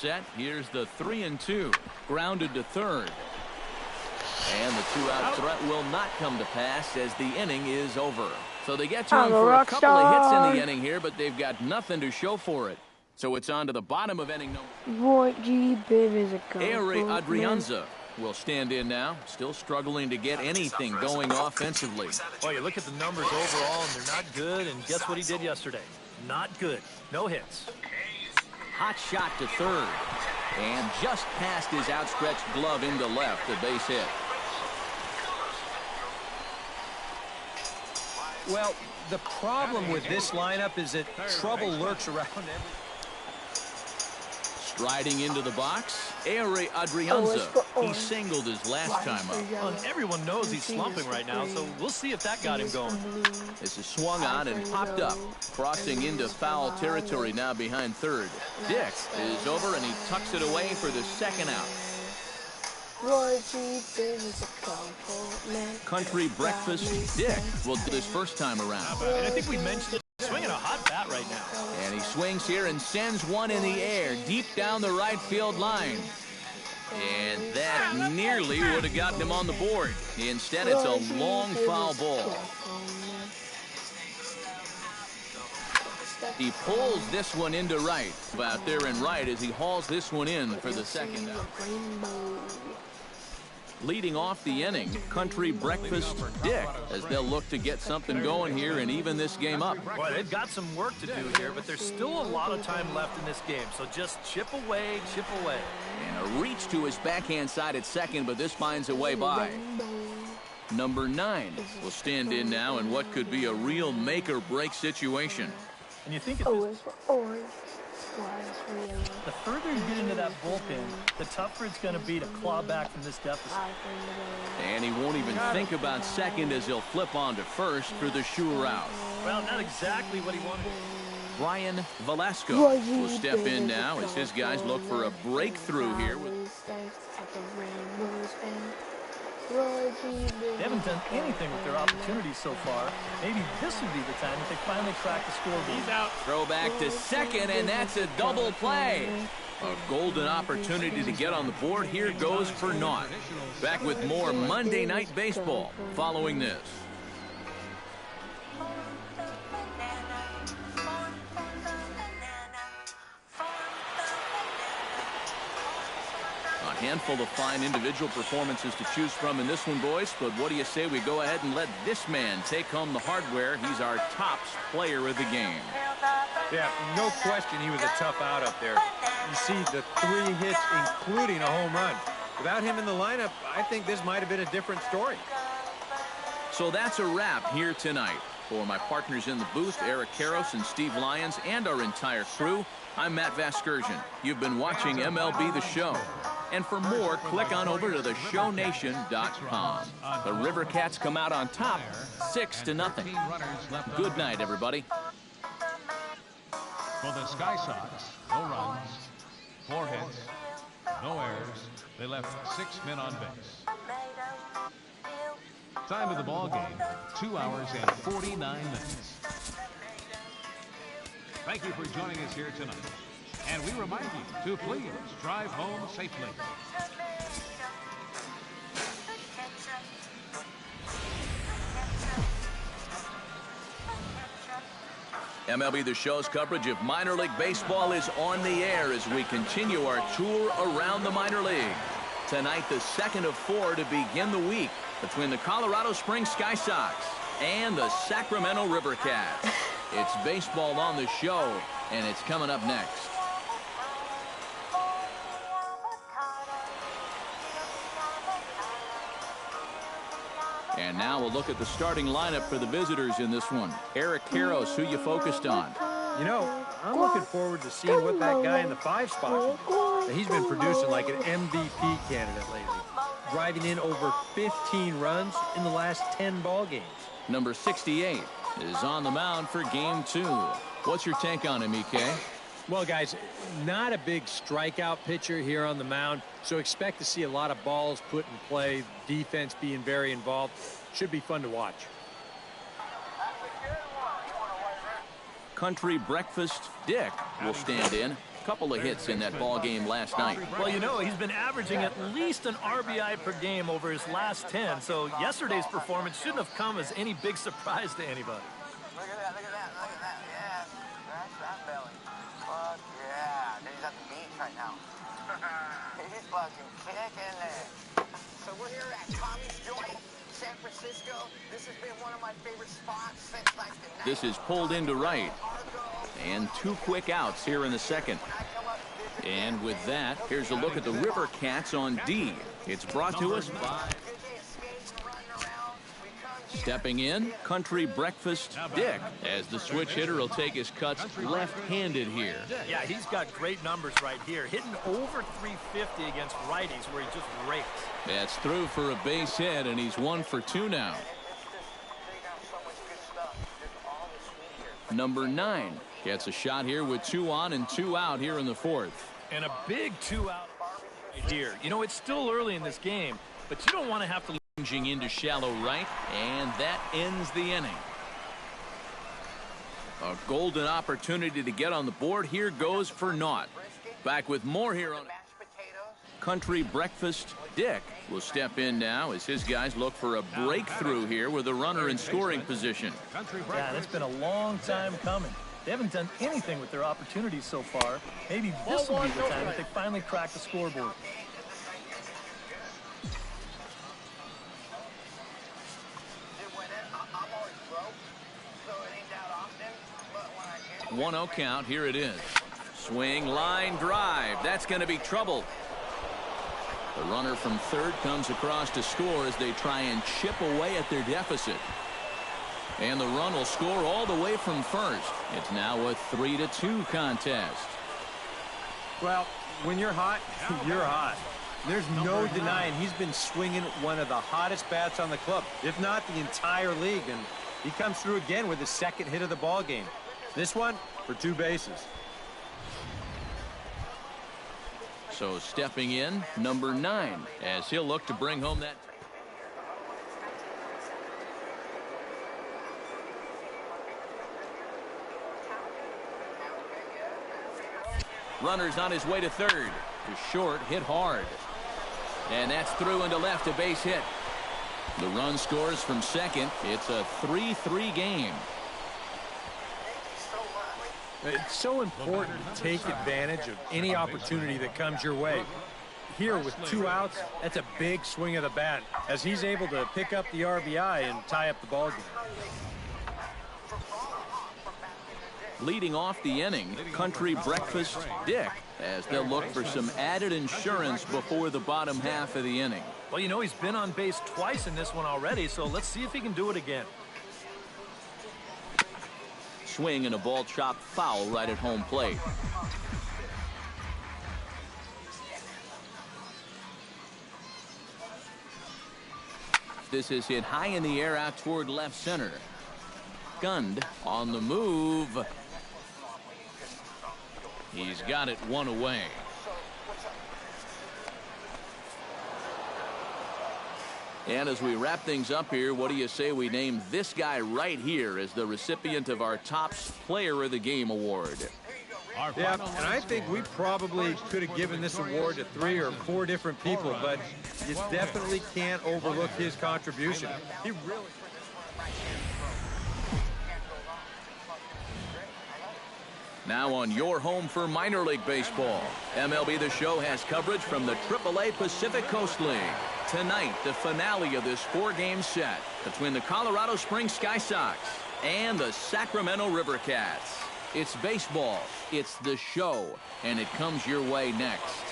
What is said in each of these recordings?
set. Here's the 3-2. Grounded to third. And the 2-out threat will not come to pass as the inning is over. So they get to him for a couple of hits in the inning here, but they've got nothing to show for it. So it's on to the bottom of inning number. Aire Adrianza will stand in now, still struggling to get anything going offensively. Well, you look at the numbers overall, and they're not good, and guess what he did yesterday? Not good. No hits. Hot shot to third, and just past his outstretched glove into left, a base hit. Well, the problem with this lineup is that trouble lurks around every... Striding into the box, Aire Adrianza. He singled his last time up. Well, everyone knows he's slumping right now, so we'll see if that got him going. This is swung on and popped up, crossing into foul territory now behind third. Dick is over, and he tucks it away for the second out. Country breakfast Dick will do this first time around. And I think we mentioned it. Swinging a hot bat right now. And he swings here and sends one in the air deep down the right field line. And that nearly would have gotten him on the board. Instead, it's a long foul ball. He pulls this one into right. Out there in right as he hauls this one in for the second out. Leading off the inning, Country breakfast Dick, as they'll look to get something going here and even this game up. Boy, they've got some work to do here, but there's still a lot of time left in this game, so just chip away, chip away. And a reach to his backhand side at second, but this finds a way by. Number 9 will stand in now in what could be a real make-or-break situation. And you think the further you get into that bullpen, the tougher it's going to be to claw back from this deficit. And he won't even think about second as he'll flip on to first for the sure out. Well, not exactly what he wanted. Brian Velasco will step in now as his guys look for a breakthrough here. They haven't done anything with their opportunities so far. Maybe this would be the time that they finally crack the scoreboard. He's out. Throw back to second, and that's a double play. A golden opportunity to get on the board. Here goes for naught. Back with more Monday Night Baseball following this. A handful of fine individual performances to choose from in this one, boys. But what do you say we go ahead and let this man take home the hardware? He's our top player of the game. Yeah, no question he was a tough out up there. You see the 3 hits, including a home run. Without him in the lineup, I think this might have been a different story. So that's a wrap here tonight. For my partners in the booth, Eric Karros and Steve Lyons, and our entire crew, I'm Matt Vasgersian. You've been watching MLB The Show. And for more, click on over to theshownation.com. The Rivercats come out on top, 6-0. Good night, everybody. For the Sky Sox, no runs, 4 hits, no errors. They left 6 men on base. Time of the ball game, 2 hours and 49 minutes. Thank you for joining us here tonight. And we remind you to please drive home safely. MLB The Show's coverage of minor league baseball is on the air as we continue our tour around the minor league. Tonight, the second of 4 to begin the week between the Colorado Springs Sky Sox and the Sacramento Rivercats. It's baseball on the show, and it's coming up next. And now we'll look at the starting lineup for the visitors in this one. Eric Karros, who you focused on? You know, I'm looking forward to seeing what that guy in the 5 spot can do. He's been producing like an MVP candidate lately, driving in over 15 runs in the last 10 ball games. Number 68 is on the mound for game 2. What's your take on him, EK? Well, guys, not a big strikeout pitcher here on the mound, so expect to see a lot of balls put in play, defense being very involved. Should be fun to watch. Country breakfast Dick will stand in. Couple of hits in that ball game last night. Well, you know, he's been averaging at least an RBI per game over his last 10, so yesterday's performance shouldn't have come as any big surprise to anybody. Look at that, look at that, look at that. Yeah, that's that belly. Fuck yeah. Dude, he's at the beach right now. He's fucking kicking it. So we're here at Tommy's Joint, San Francisco. This has been one of my favorite spots since like the This is pulled into right. And 2 quick outs here in the second. And with that, here's a look at the River Cats on D. It's brought to us by... Stepping in, Country Breakfast Dick, as the switch hitter will take his cuts left-handed here. Yeah, he's got great numbers right here, hitting over 350 against righties where he just rakes. That's through for a base hit, and he's 1 for 2 now. Number 9 gets a shot here with 2 on and 2 out here in the 4th. And a big 2-out here. You know, it's still early in this game, but you don't want to have to... Changing into shallow right, and that ends the inning. A golden opportunity to get on the board. Here goes for naught. Back with more here on Country Breakfast. Dick will step in now as his guys look for a breakthrough here with a runner in scoring position. Yeah, and it's been a long time coming. They haven't done anything with their opportunities so far. Maybe this will be the time that they finally crack the scoreboard. One 0 count. Here it is. Swing, line, drive. That's going to be trouble. The runner from third comes across to score as they try and chip away at their deficit. And the run will score all the way from first. It's now a 3-2 contest. Well, when you're hot, you're hot. There's no denying he's been swinging one of the hottest bats on the club, if not the entire league. And he comes through again with his second hit of the ball game. This one for 2 bases. So stepping in, number 9, as he'll look to bring home that. Runner's on his way to third. To short, hit hard. And that's through into left, a base hit. The run scores from second. It's a 3-3 game. It's so important to take advantage of any opportunity that comes your way. Here with 2 outs, that's a big swing of the bat as he's able to pick up the RBI and tie up the ball game. Leading off the inning, Country Breakfast Dick, as they'll look for some added insurance before the bottom half of the inning. Well, you know, he's been on base twice in this one already, so let's see if he can do it again. Swing and a ball chopped foul right at home plate. This is hit high in the air out toward left center. Gunned on the move. He's got it 1 away. And as we wrap things up here, what do you say we name this guy right here as the recipient of our Top Player of the Game award? Yeah, and I think we probably could have given this award to 3 or 4 different people, but you definitely can't overlook his contribution. He really... Now on your home for minor league baseball, MLB The Show has coverage from the AAA Pacific Coast League. Tonight, the finale of this 4-game set between the Colorado Springs Sky Sox and the Sacramento River Cats. It's baseball, it's the show, and it comes your way next.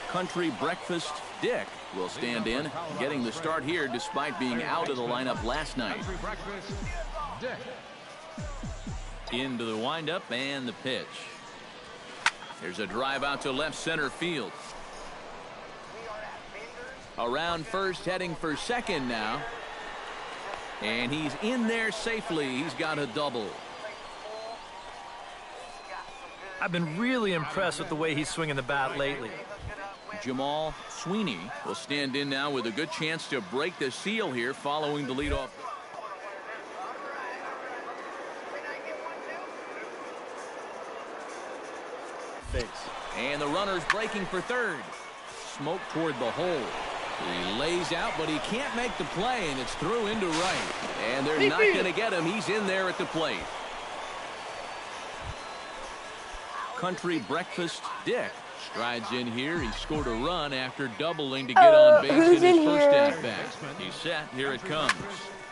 Country Breakfast Dick will stand in, getting the start here despite being out of the lineup last night. Into the windup and the pitch. There's a drive out to left center field. Around first, heading for second now. And he's in there safely. He's got a double. I've been really impressed with the way he's swinging the bat lately. Jamal Sweeney will stand in now with a good chance to break the seal here following the leadoff. face. And the runner's breaking for third. Smoke toward the hole. He lays out, but he can't make the play, and it's through into right. And they're not going to get him. He's in there at the plate. Country Breakfast Dick strides in here. He scored a run after doubling to get on base in his first at-bat. He's set. Here it comes.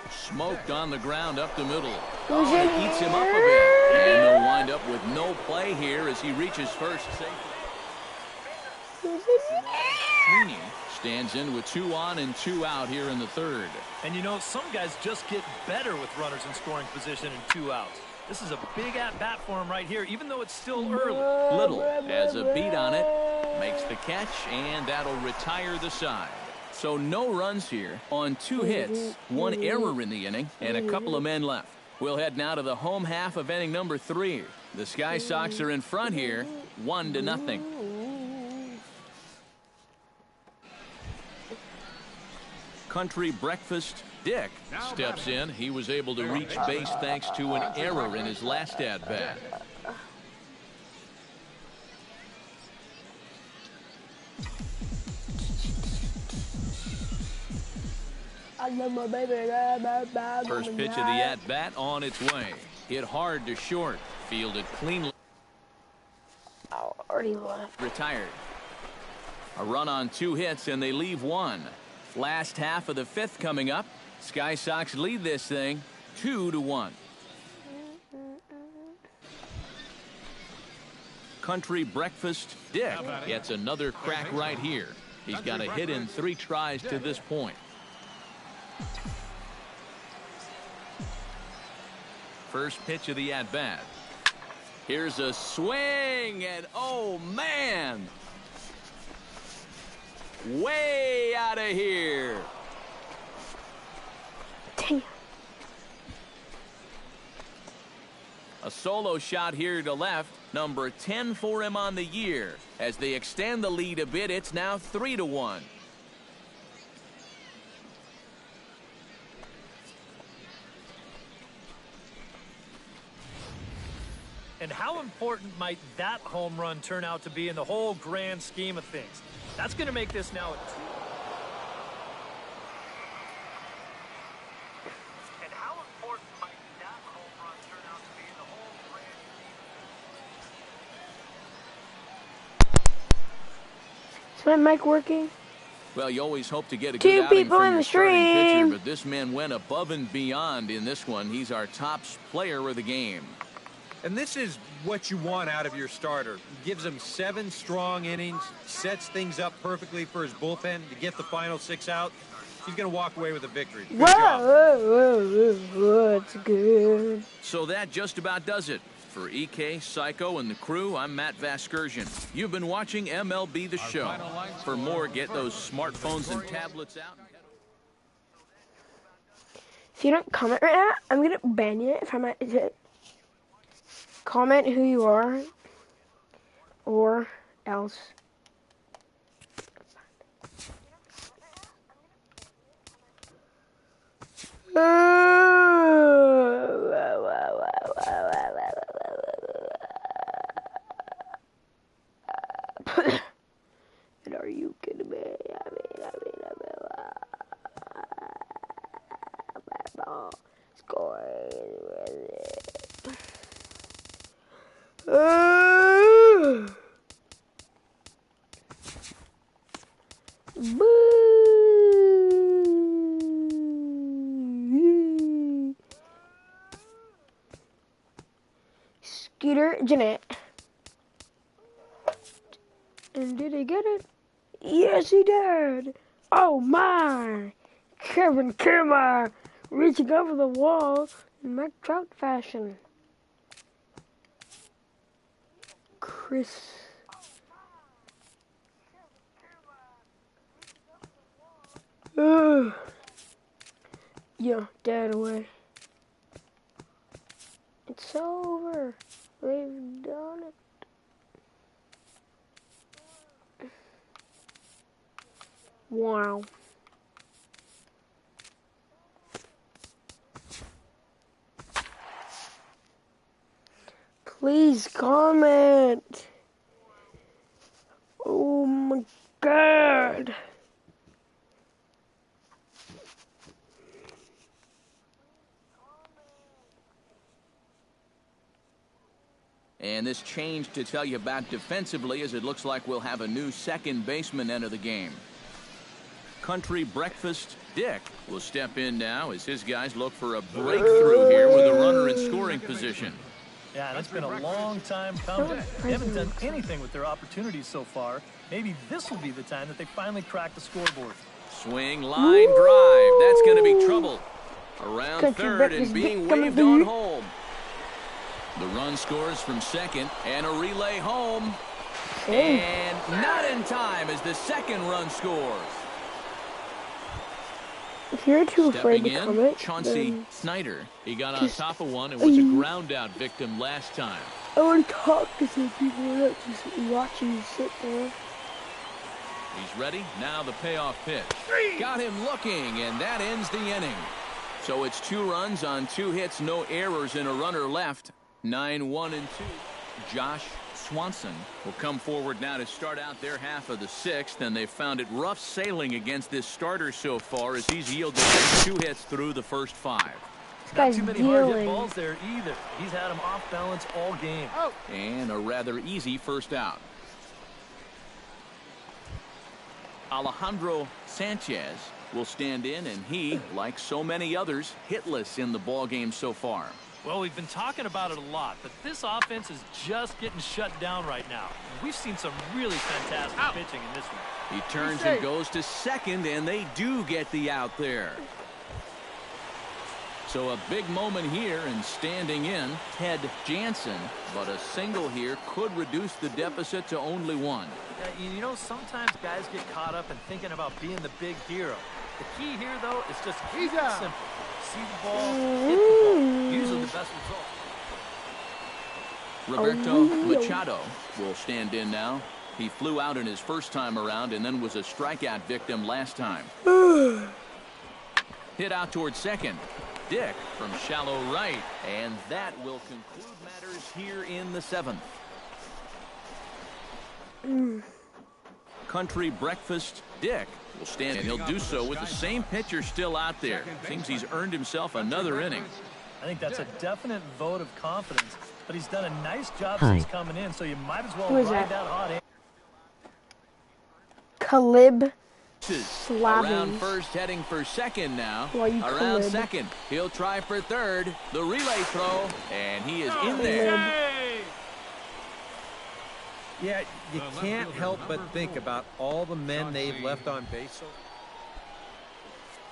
Smoked on the ground up the middle. Oh, it eats him up a bit. And they'll wind up with no play here as he reaches first safely. Sweeney stands in with 2 on and 2 out here in the third. And you know, some guys just get better with runners in scoring position and 2 outs. This is a big at-bat for him right here, even though it's still early. Little has a beat on it, makes the catch, and that'll retire the side. So no runs here on 2 hits, 1 error in the inning, and a couple of men left. We'll head now to the home half of inning number 3. The Sky Sox are in front here, 1-0. Country Breakfast Dick steps in. He was able to reach base thanks to an error in his last at-bat. First pitch of the at-bat on its way. Hit hard to short. Fielded cleanly. Oh, already left. Retired. A run on 2 hits, and they leave 1. Last half of the 5th coming up. Sky Sox lead this thing 2-1. Country Breakfast Dick gets another crack right here. He's got a hit in 3 tries to this point. First pitch of the at-bat. Here's a swing, and oh man! Way out of here. Damn. A solo shot here to left. Number 10 for him on the year. As they extend the lead a bit, it's now 3-1. And how important might that home run turn out to be in the whole grand scheme of things? That's going to make this now a 2. And how important might that home run turn out to be in the whole grand scheme? Is my mic working? Well, you always hope to get a 2 good outing people from in your the starting pitcher, stream. but this man went above and beyond in this one. He's our top player of the game. And this is what you want out of your starter. Gives him 7 strong innings, sets things up perfectly for his bullpen to get the final 6 out. He's going to walk away with a victory. Good job. Whoa, that's good. So that just about does it. For EK, Psycho, and the crew, I'm Matt Vasgersian. You've been watching MLB The Show. For more, get those smartphones and tablets out. If you don't comment right now, I'm going to ban you if I might. Comment who you are, or else. And are you kidding me? Skeeter Jeanette. And did he get it? Yes, he did. Oh my! Kevin Kimmer reaching over the wall in Mike Trout fashion. Chris. Yeah, dead away. It's over. We've done it. Wow. Please comment. Oh my God. And this change to tell you about defensively, as it looks like we'll have a new second baseman enter the game. Country Breakfast Dick will step in now as his guys look for a breakthrough here with a runner in scoring position. Yeah, and it's been a long time coming. They haven't done anything with their opportunities so far. Maybe this will be the time that they finally crack the scoreboard. Swing, line, drive. That's going to be trouble. Around Country third and Breakfast being Dick coming waved for on you. home. The run scores from second and a relay home. And not in time as the second run scores. If you're too afraid Stepping to in, comment, Chauncey then Snyder. He got on top of one and was a ground out victim last time. I want to talk to some people, not just watch you sit there. He's ready. Now the payoff pitch. Got him looking, and that ends the inning. So it's 2 runs on 2 hits, no errors, and a runner left. 9-1-2. Josh Swanson will come forward now to start out their half of the 6th, and they've found it rough sailing against this starter so far as he's yielded 2 hits through the first 5. This Not guy's too many hard hit dealing. balls there either. He's had them off balance all game. And a rather easy first out. Alejandro Sanchez will stand in, and he, like so many others, hitless in the ballgame so far. Well, we've been talking about it a lot, but this offense is just getting shut down right now. We've seen some really fantastic pitching in this one. He turns and goes to second, and they do get the out there. So a big moment here, and standing in, Ted Jansen. But a single here could reduce the deficit to only 1. Yeah, you know, sometimes guys get caught up in thinking about being the big hero. The key here, though, is just keep it simple. See the ball, hit the ball. Usually the best result. Roberto Machado will stand in now. He flew out in his first time around and then was a strikeout victim last time. Hit out towards second. Dick from shallow right. And that will conclude matters here in the 7th. Country Breakfast Dick will stand, and he'll do so with the same pitcher still out there. Seems he's earned himself another inning. I think that's a definite vote of confidence, but he's done a nice job since coming in, so you might as well Who is ride that? that hot air. Khalib Around Slavin. first, heading for second now. Why you Around Khalib? second, he'll try for third. The relay throw, and he is in there. Yeah, you can't help but think about all the men they've left on base.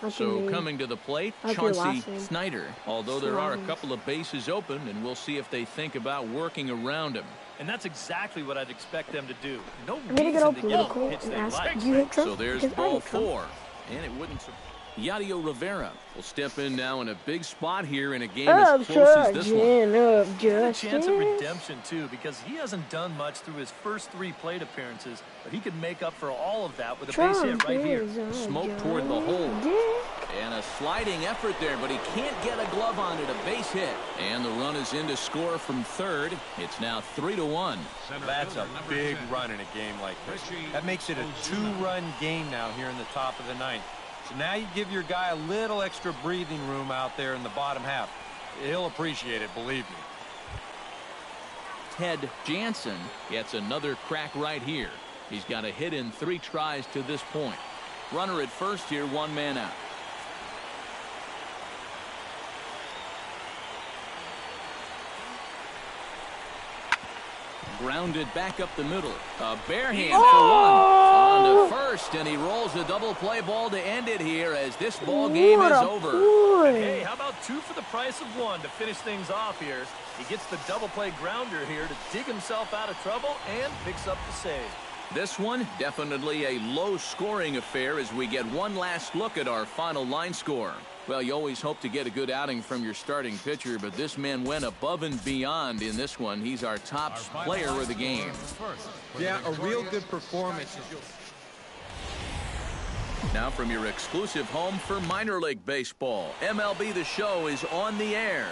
So coming to the plate, How's your Chauncey last name? Snyder. Although there are a Slavin. couple of bases open, and we'll see if they think about working around him. And that's exactly what I'd expect them to do. No I'm gonna get reason all to political get the pitch and they ask, like. do you hate Trump? So there's Because I ball hate Trump. 4, and it wouldn't. Yadier Rivera will step in now in a big spot here in a game Of as close as this one. of He had a justice. chance at redemption, too, because he hasn't done much through his first 3 plate appearances, but he could make up for all of that with a base hit Trump right here. is a Smoke toward the hole. dick. And a sliding effort there, but he can't get a glove on it. A base hit. And the run is in to score from third. It's now 3-1. That's a big run in a game like this. That makes it a 2-run game now here in the top of the 9th. So now you give your guy a little extra breathing room out there in the bottom half. He'll appreciate it, believe me. Ted Jansen gets another crack right here. He's got a hit in 3 tries to this point. Runner at first here, 1 man out. Grounded back up the middle. A bare hand for 1. On to first, and he rolls a double play ball to end it here as this ball game What is a over. boy. Hey, how about 2 for the price of 1 to finish things off here? He gets the double play grounder here to dig himself out of trouble and picks up the save. This one, definitely a low-scoring affair as we get one last look at our final line score. Well, you always hope to get a good outing from your starting pitcher, but this man went above and beyond in this one. He's our top player of the game. Yeah, a real good performance. Now from your exclusive home for minor league baseball, MLB The Show is on the air.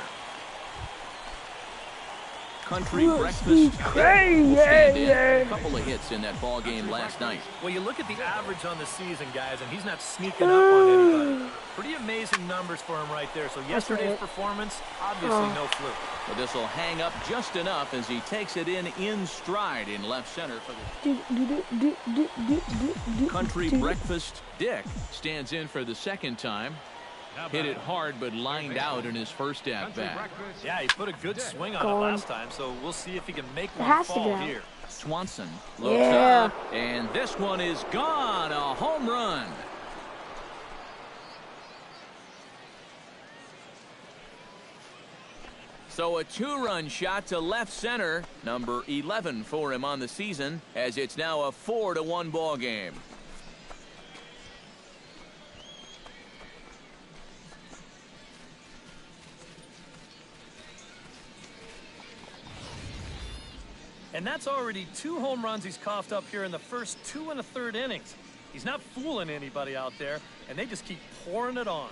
Country breakfast. Crazy. A couple of hits in that ball game last night. Well, you look at the average on the season, guys, and he's not sneaking up on anybody. Pretty amazing numbers for him right there. So yesterday's performance, obviously no fluke. But this will hang up just enough as he takes it in stride in left center for the Country breakfast. Dick stands in for the second time. Hit it hard, but lined out in his first at-bat. Yeah, he put a good swing on it last time, so we'll see if he can make one fall here. Swanson looks up, and this one is gone. A home run. So a two-run shot to left center, number 11 for him on the season, as it's now a 4-1 ball game. And that's already 2 home runs he's coughed up here in the first 2 1/3 innings. He's not fooling anybody out there, and they just keep pouring it on.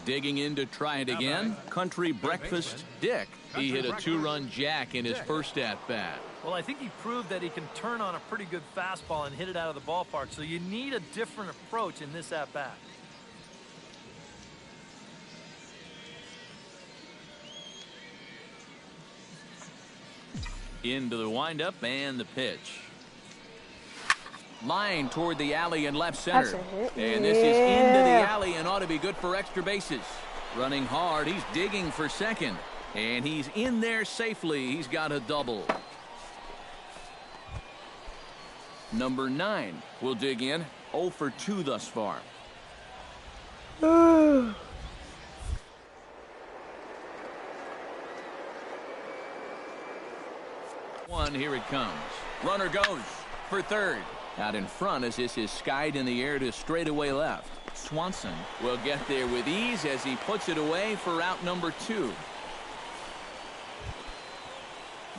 Digging in to try it again, Country breakfast Dick. He hit a 2-run jack in his first at-bat. Well, I think he proved that he can turn on a pretty good fastball and hit it out of the ballpark, so you need a different approach in this at-bat. Into the windup and the pitch. Line toward the alley in left center. And this is into the alley and ought to be good for extra bases. Running hard, he's digging for second. And he's in there safely. He's got a double. Number 9 will dig in. 0 for 2 thus far. One, here it comes. Runner goes for third. Out in front as this is skied in the air to straightaway left. Swanson will get there with ease as he puts it away for out number 2.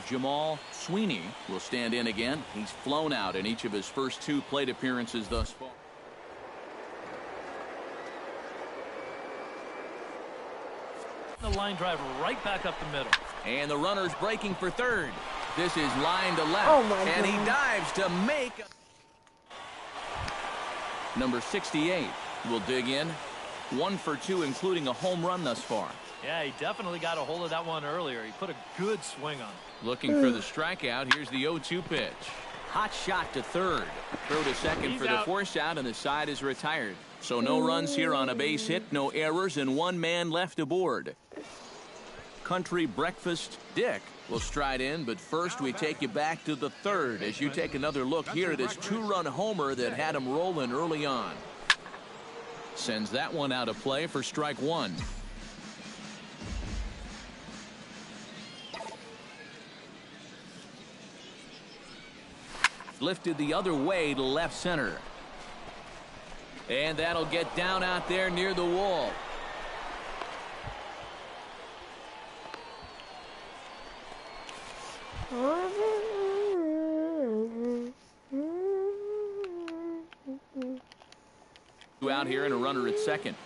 Jamal Sweeney will stand in again. He's flown out in each of his first 2 plate appearances thus far. The line drive right back up the middle. And the runner's breaking for third. This is line to left. And he dives to make. Number 68 will dig in. 1 for 2, including a home run thus far. Yeah, he definitely got a hold of that one earlier. He put a good swing on it. Looking for the strikeout. Here's the 0-2 pitch. Hot shot to third. Throw to second for the force out, and the side is retired. So no runs here on a base hit, no errors, and 1 man left aboard. Country breakfast Dick will stride in, but first we take you back to the third as you take another look here at his 2-run homer that had him rolling early on. Sends that one out of play for strike 1. Lifted the other way to left center. And that'll get down out there near the wall. Out here and a runner at second.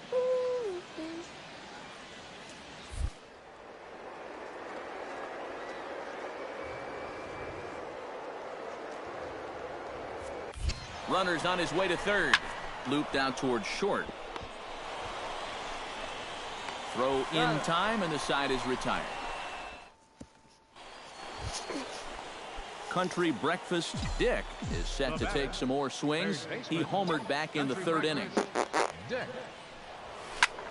Runner's on his way to third. Looped out towards short. Throw in time and the side is retired. Country breakfast Dick is set to take some more swings. He homered back in the 3rd inning.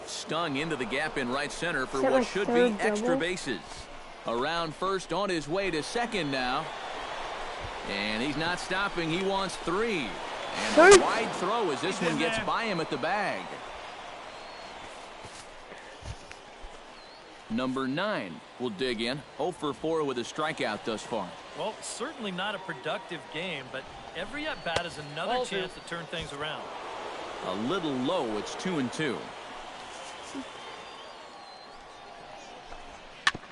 Stung into the gap in right center for what should be extra bases. Around first, on his way to second now. And he's not stopping. He wants 3. And a wide throw as this one gets by him at the bag. Number 9 will dig in. 0 for 4 with a strikeout thus far. Well, certainly not a productive game, but every at-bat is another chance to turn things around. A little low. It's 2-2.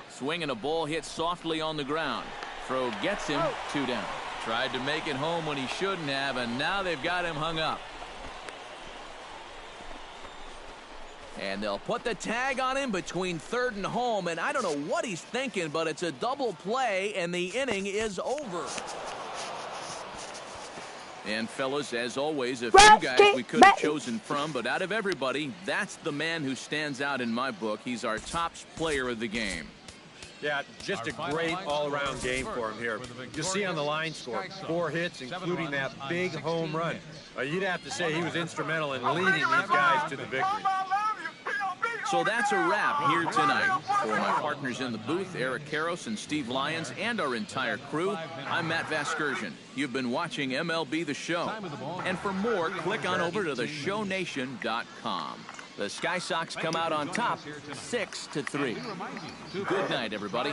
Swinging a ball hit softly on the ground. Throw gets him. 2 down. Tried to make it home when he shouldn't have, and now they've got him hung up. And they'll put the tag on him between third and home, and I don't know what he's thinking, but it's a double play, and the inning is over. And, fellas, as always, a few guys we could have chosen from, but out of everybody, that's the man who stands out in my book. He's our top player of the game. Yeah, just a great all-around game for him here. You see on the line score, 4 hits, including that big home run. You'd have to say he was instrumental in leading these guys to the victory. So that's a wrap here tonight. For my partners in the booth, Eric Karros and Steve Lyons, and our entire crew, I'm Matt Vasgersian. You've been watching MLB The Show. And for more, click on over to theshownation.com. The Sky Sox come out on top, 6-3. Good night, everybody.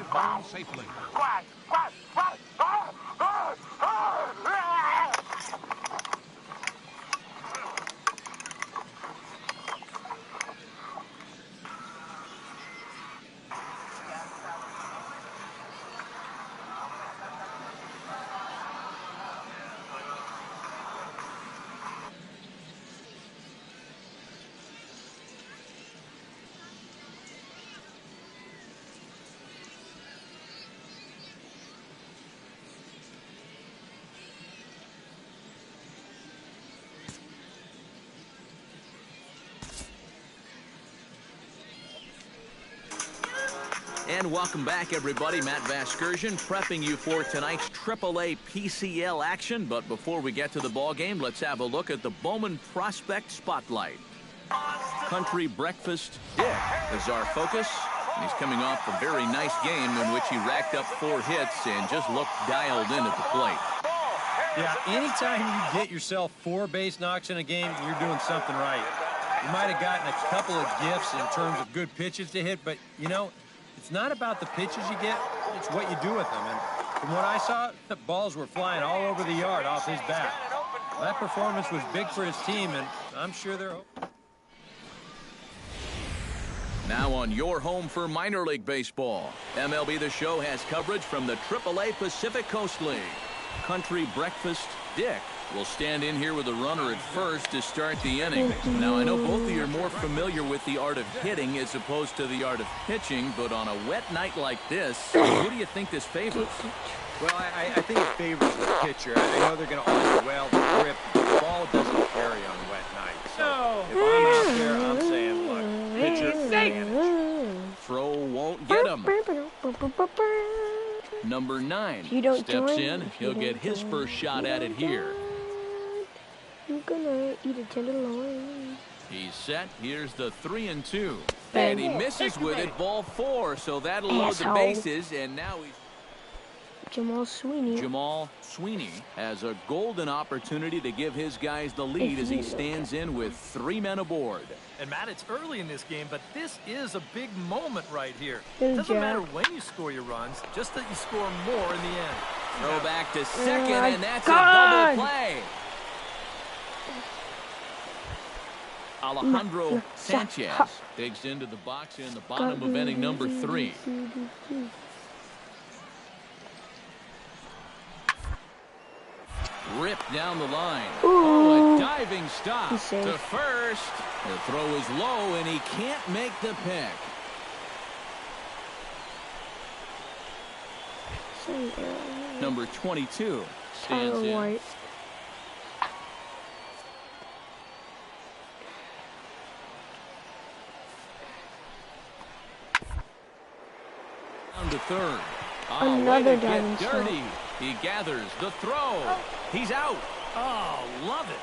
And welcome back, everybody. Matt Vasgersian prepping you for tonight's AAA PCL action. But before we get to the ball game, let's have a look at the Bowman Prospect Spotlight. Country Breakfast Dick is our focus. And he's coming off a very nice game in which he racked up 4 hits and just looked dialed in at the plate. Yeah, anytime you get yourself 4 base knocks in a game, you're doing something right. You might have gotten a couple of gifts in terms of good pitches to hit, but, you know, it's not about the pitches you get, it's what you do with them. And from what I saw, the balls were flying all over the yard off his bat. That performance was big for his team, and I'm sure they're hoping. Now on your home for minor league baseball, MLB The Show has coverage from the AAA Pacific Coast League. Country Breakfast Dick will stand in here with a runner at first to start the inning. Now, I know both of you are more familiar with the art of hitting as opposed to the art of pitching, but on a wet night like this, who do you think this favors? Well, I think it favors the pitcher. I know they're going to argue well, the grip, the ball doesn't carry on a wet night. So if I'm out there, I'm saying, look, pitcher advantage. Throw won't get him. Number 9 steps in. He'll get his first shot at it here. I'm gonna eat a tenderloin. He's set. Here's the 3-2. And he misses with it, ball 4. So that'll load the bases. And now he's... Jamal Sweeney has a golden opportunity to give his guys the lead as he stands in with 3 men aboard. And, Matt, it's early in this game, but this is a big moment right here. It doesn't matter when you score your runs, just that you score more in the end. Throw back to second, and that's a double play. Alejandro Sanchez digs into the box in the bottom of inning number 3. Ripped down the line. Oh, a diving stop to first. The throw is low, and he can't make the pick. Number 22 stands in. Down to third. Another diving stop. He gathers the throw. He's out. Oh, love it.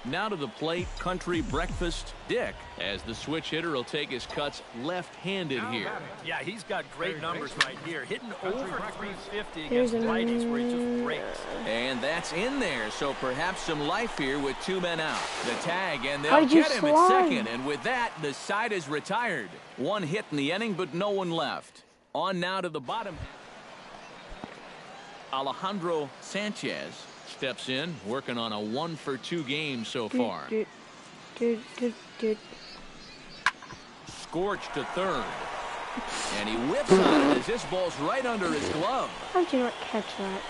Now to the plate, Country Breakfast Dick, as the switch hitter will take his cuts left-handed here. Yeah, he's got great numbers right here. Hitting over 350 against righties where he just breaks. And that's in there, so perhaps some life here with 2 men out. The tag, and they'll get him at second. And with that, the side is retired. 1 hit in the inning, but no one left. On now to the bottom. Alejandro Sanchez steps in, working on a 1-for-2 game so far. Scorched to third. And he whips on it as this ball's right under his glove. How did you not catch that?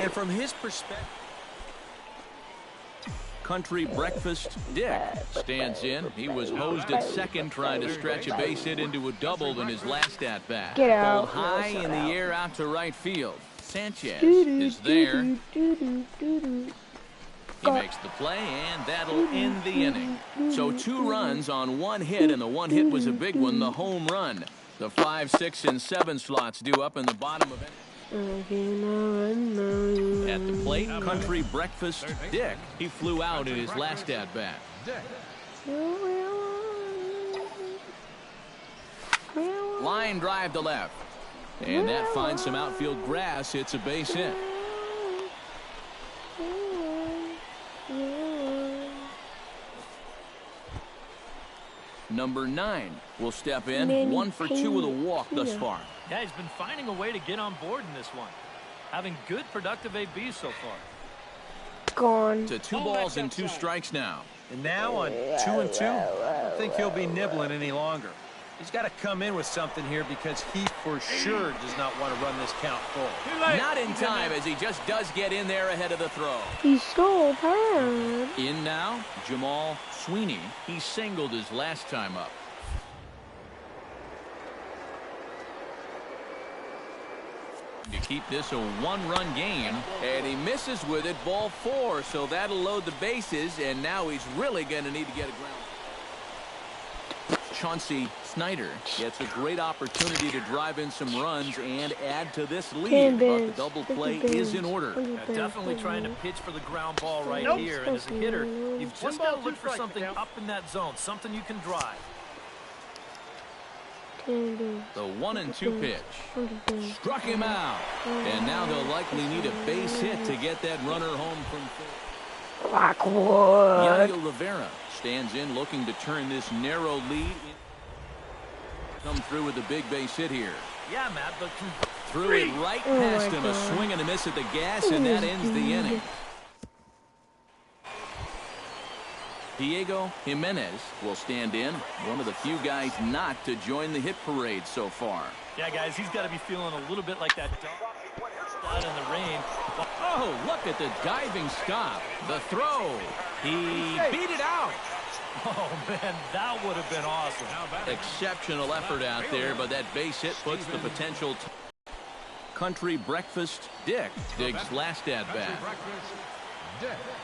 And from his perspective... Country Breakfast Dick stands in. He was hosed at second trying to stretch a base hit into a double in his last at-bat. Get out. Ball high in the air out to right field. Sanchez is there. He makes the play, and that'll end the inning. So 2 runs on 1 hit, and the 1 hit was a big one, the home run. The 5, 6, and 7 slots due up in the bottom of it. At the plate, Country Breakfast Dick. He flew out in his last at-bat. Line drive to left. And that finds some outfield grass. It's a base hit. Number 9 will step in. 1 for 2 with a walk thus far. Yeah, he's been finding a way to get on board in this one. Having good productive ABs so far. Gone. To 2 balls and 2 strikes now. And now on 2 and 2, I don't think he'll be nibbling any longer. He's got to come in with something here because he for sure does not want to run this count full. Not in time as he just does get in there ahead of the throw. He's so bad. In now, Jamal Sweeney. He singled his last time up. To keep this a 1-run game, and he misses with it, ball 4, so that'll load the bases, and now he's really going to need to get a ground. Chauncey Snyder gets a great opportunity to drive in some runs and add to this lead, but the double play is in order. Definitely trying to pitch for the ground ball right here, and as a hitter, you've just got to look for something up in that zone, something you can drive. The 1-2 pitch. Struck him out. And now they'll likely need a base hit to get that runner home from third. Blackwood. Yael Rivera stands in looking to turn this narrow lead. Come through with a big base hit here. Yeah, Matt, but threw it right past him. A swing and a miss at the gas, and that ends the inning. Diego Jimenez will stand in, one of the few guys not to join the hit parade so far. Yeah, guys, he's got to be feeling a little bit like that out in the rain. Oh, look at the diving stop. The throw. He beat it out. Oh, man, that would have been awesome. Exceptional effort out there, but that base hit puts the potential. Country Breakfast Dick Dick's last at-bat.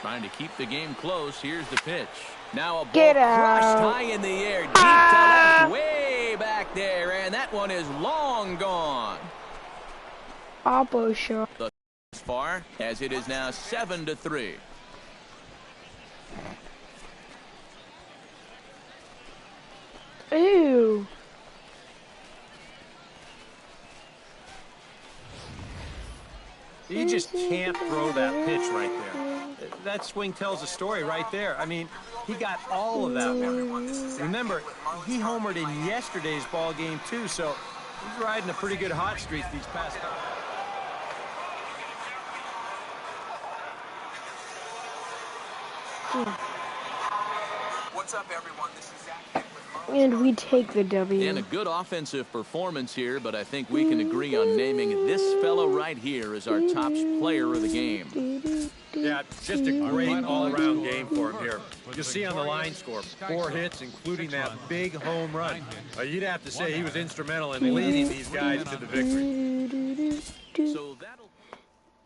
Trying to keep the game close. Here's the pitch. Now a ball crushed high in the air. Deep to left, way back there. And that one is long gone. Oppo shot. As far as it is now 7-3. Ew. You just can't throw that pitch right there. That swing tells a story right there. I mean, he got all of that one. Remember, he homered in yesterday's ball game too, so he's riding a pretty good hot streak these past couple. What's up, everyone? This is Zach. And we take the W. And a good offensive performance here, but I think we can agree on naming this fellow right here as our top player of the game. Yeah, just a great all-around game for him here. You'll see on the line score, 4 hits, including that big home run. You'd have to say he was instrumental in leading these guys to the victory. So that'll...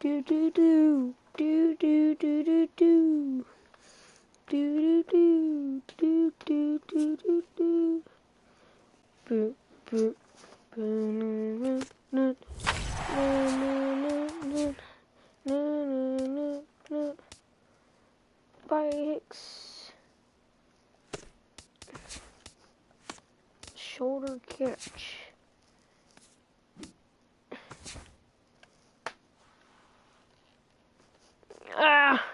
Do do do do do do do do. Do do do do do do do. Boop boop. Bikes. Shoulder catch. Ah.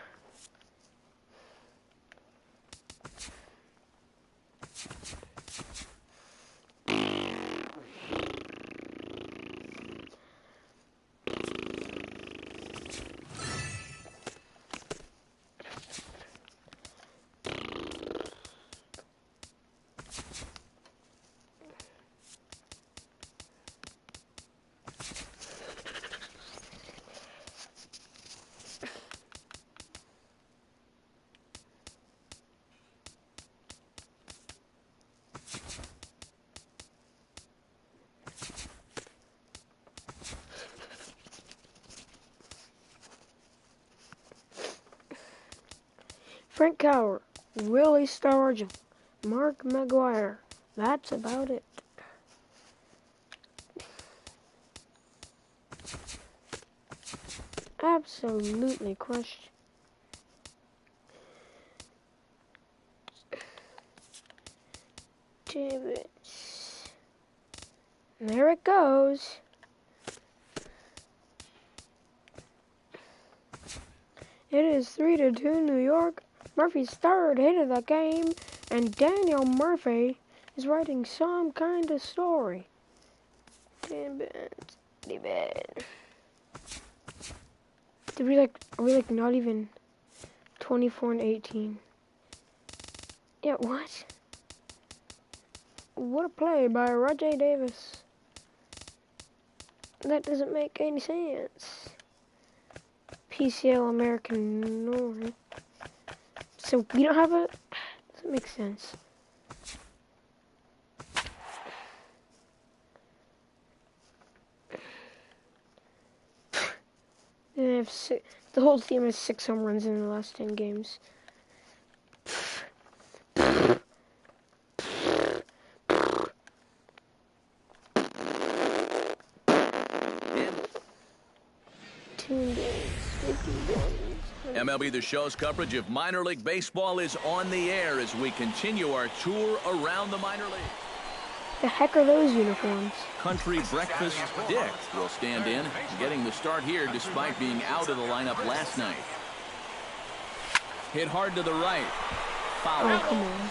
Frank Cowher, Willie Stargell, Mark McGuire. That's about it. Absolutely crushed. Davis. There it goes. It is 3-2 New York. Murphy's third hit of the game, and Daniel Murphy is writing some kind of story. Damn it. Are we like not even 24-18? Yeah, what? What a play by Rajay Davis. That doesn't make any sense. PCL American North. So we don't have a... Doesn't make sense. They have the whole team has 6 home runs in the last 10 games. MLB The Show's coverage of minor league baseball is on the air as we continue our tour around the minor league. The heck are those uniforms? Country Breakfast Dick will stand in, getting the start here despite being out of the lineup last night. Hit hard to the right. Foul. Oh, come on.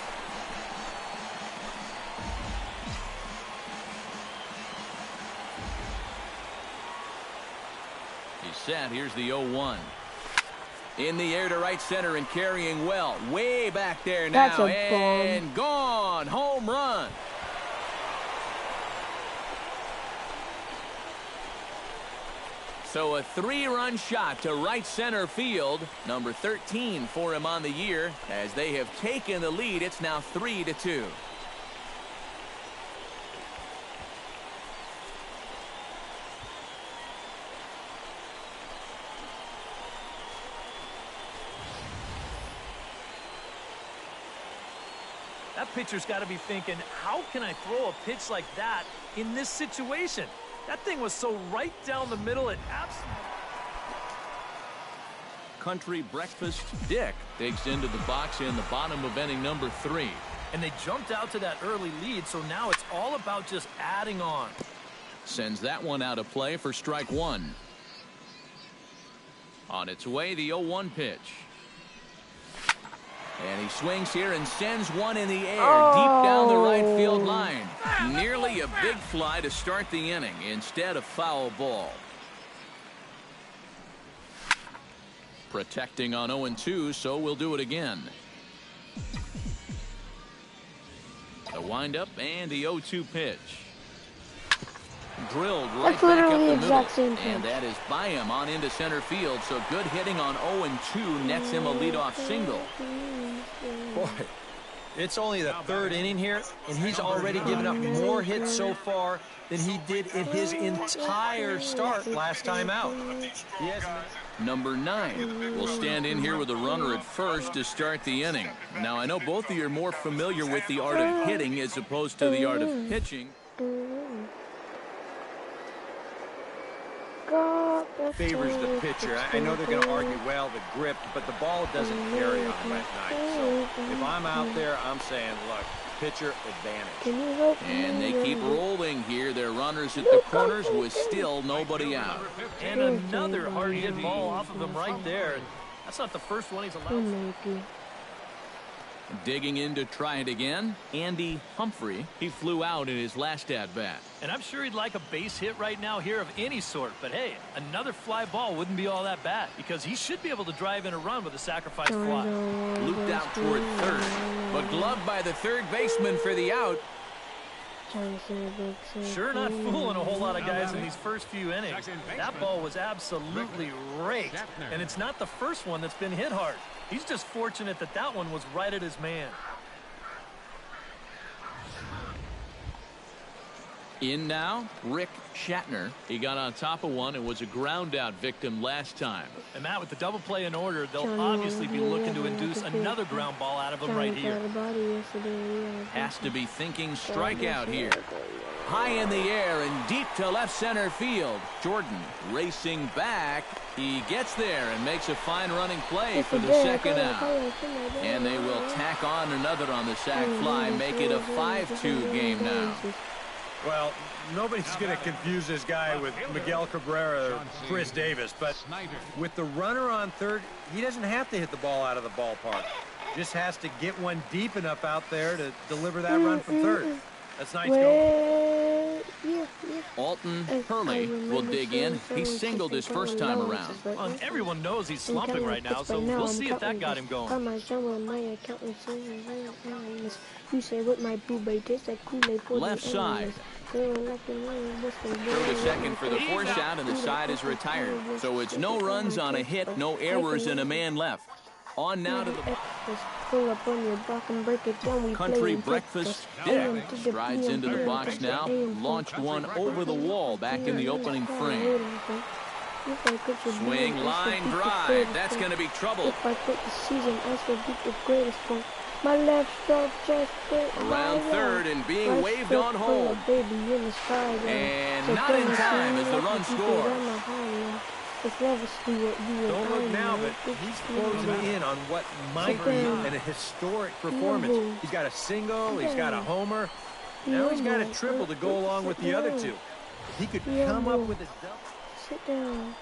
He's set. Here's the 0-1. In the air to right center and carrying well. Way back there now. That's a and gone. Home run. So a 3-run shot to right center field. Number 13 for him on the year. As they have taken the lead, it's now 3-2. That pitcher's got to be thinking, how can I throw a pitch like that in this situation? That thing was so right down the middle, it absolutely... Country Breakfast Dick digs into the box in the bottom of inning number 3. And they jumped out to that early lead, so now it's all about just adding on. Sends that one out of play for strike 1. On its way, the 0-1 pitch. And he swings here and sends one in the air deep down the right field line. Nearly a big fly to start the inning instead of foul ball. Protecting on 0-2, so we'll do it again. The windup and the 0-2 pitch. Drilled right back up the middle, and that is by him on into center field. So good hitting on 0-2 nets him a leadoff single. Boy, it's only the 3rd inning here, and he's already given up more hits so far than he did in his entire start last time out. Number 9 will stand in here with a runner at first to start the inning. Now, I know both of you are more familiar with the art of hitting as opposed to the art of pitching. Favors the pitcher. I know they're going to argue, well, the grip, but the ball doesn't carry on that night. So if I'm out there, I'm saying, look, pitcher advantage. And they keep rolling here. Their runners at the corners with still nobody out. And another hard hit ball off of him right there. That's not the first one he's allowed. Digging in to try it again, Andy Humphrey. He flew out in his last at-bat. And I'm sure he'd like a base hit right now here of any sort. But, hey, another fly ball wouldn't be all that bad because he should be able to drive in a run with a sacrifice fly. Looped out toward third, but gloved by the third baseman for the out. Sure not fooling a whole lot of guys in these first few innings. That ball was absolutely raked. And it's not the first one that's been hit hard. He's just fortunate that that one was right at his man. In now, Rick Shatner. He got on top of one and was a ground out victim last time. And Matt, with the double play in order, they'll obviously be looking to induce another ground ball out of him right here. Has to be thinking strikeout here. High in the air and deep to left center field. Jordan racing back. He gets there and makes a fine running play for the second out. And they will tack on another on the sac fly, make it a 5-2 game now. Well, nobody's going to confuse this guy with Miguel Cabrera or Chris Davis, but with the runner on third, he doesn't have to hit the ball out of the ballpark. Just has to get one deep enough out there to deliver that run from third. That's nice going. Alton Hurley will dig in. He singled his first time around. Well, everyone knows he's slumping right now, so we'll see if that got him going. Left side. Throw to second for the force out, and the side is retired. So it's no runs on a hit, no errors, and a man left. On now to the Country Breakfast Dick strides into the box now. Launched one over the wall back in the opening frame. Swing, line, drive. That's going to be trouble. Around third and being waved on home. And not in time as the run scores. Don't look now, but he's closing in on what might be a historic performance. He's got a single, he's got a homer. Now he's got a triple to go along with the other two. He could come up with a double. Sit down.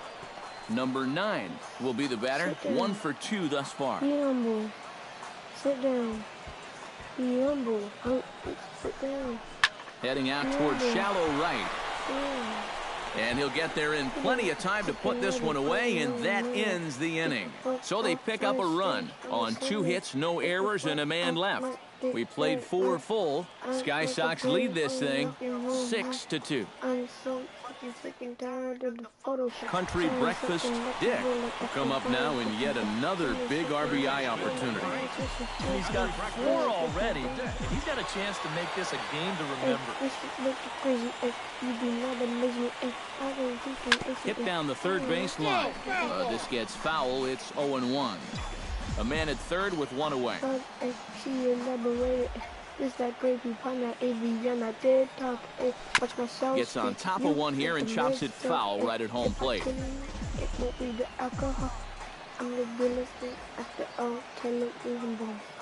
Number 9 will be the batter. 1 for 2 thus far. Be humble. Sit down. Be humble. Sit down. Heading out towards shallow right. Yeah. And he'll get there in plenty of time to put this one away, and that ends the inning. So they pick up a run on 2 hits, no errors, and a man left. We played 4 full. Sky Sox lead this thing 6-2. Country Breakfast Dick will come up now in yet another big RBI opportunity. He's got 4 already. He's got a chance to make this a game to remember. Hit down the third base line. This gets foul. It's 0-1. A man at third with 1 away. Gets on top of one here and chops it foul right at home plate.